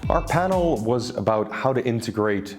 Our panel was about how to integrate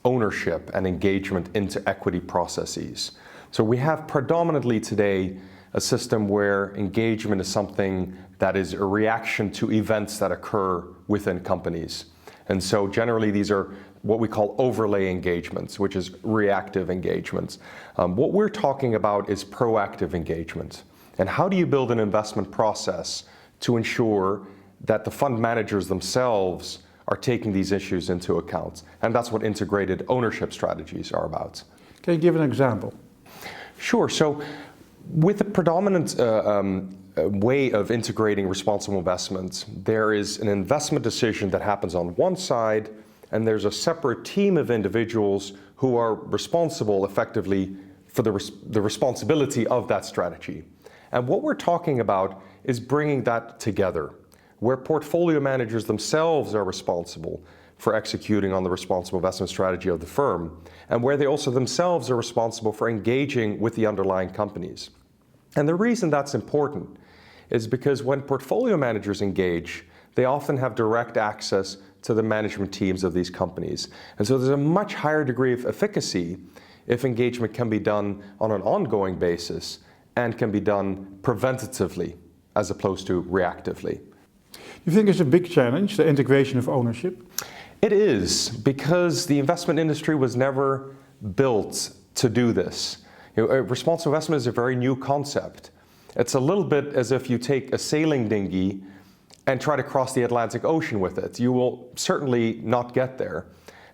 ownership and engagement into equity processes. So we have predominantly today a system where engagement is something that is a reaction to events that occur within companies. And so generally these are what we call overlay engagements, which is reactive engagements. What we're talking about is proactive engagement. And how do you build an investment process to ensure that the fund managers themselves are taking these issues into account? And that's what integrated ownership strategies are about. Can you give an example? Sure. So with the predominant way of integrating responsible investments, there is an investment decision that happens on one side, and there's a separate team of individuals who are responsible effectively for the responsibility of that strategy. And what we're talking about is bringing that together, where portfolio managers themselves are responsible for executing on the responsible investment strategy of the firm, and where they also themselves are responsible for engaging with the underlying companies. And the reason that's important is because when portfolio managers engage, they often have direct access to the management teams of these companies. And so there's a much higher degree of efficacy if engagement can be done on an ongoing basis and can be done preventatively as opposed to reactively. You think it's a big challenge, the integration of ownership? It is, because the investment industry was never built to do this. Responsible investment is a very new concept. It's a little bit as if you take a sailing dinghy and try to cross the Atlantic Ocean with it. You will certainly not get there.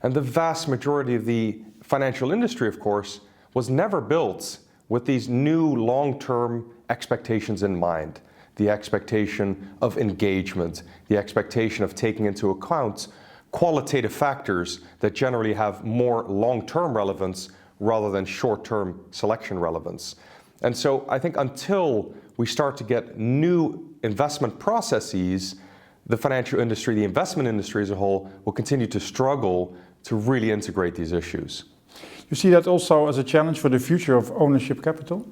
And the vast majority of the financial industry, of course, was never built with these new long-term expectations in mind. The expectation of engagement, the expectation of taking into account qualitative factors that generally have more long-term relevance rather than short-term selection relevance. And so I think until we start to get new investment processes, the financial industry, the investment industry as a whole, will continue to struggle to really integrate these issues. You see that also as a challenge for the future of ownership capital?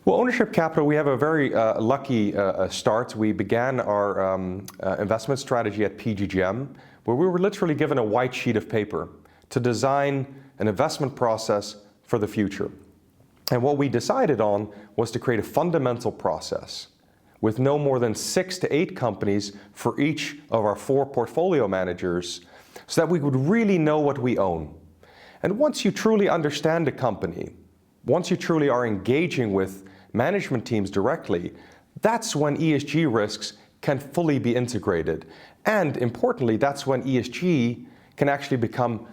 Well, ownership capital, we have a very lucky start. We began our investment strategy at PGGM, where we were literally given a white sheet of paper to design an investment process for the future. And what we decided on was to create a fundamental process with no more than 6 to 8 companies for each of our 4 portfolio managers, so that we would really know what we own. And once you truly understand a company, once you truly are engaging with management teams directly, that's when ESG risks can fully be integrated. And importantly, that's when ESG can actually become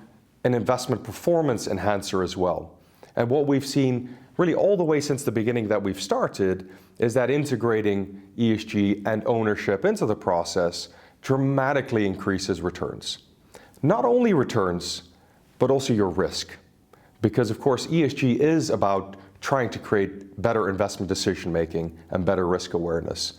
an investment performance enhancer as well. And what we've seen really all the way since the beginning that we've started is that integrating ESG and ownership into the process dramatically increases returns. Not only returns, but also your risk. Because of course, ESG is about trying to create better investment decision making and better risk awareness.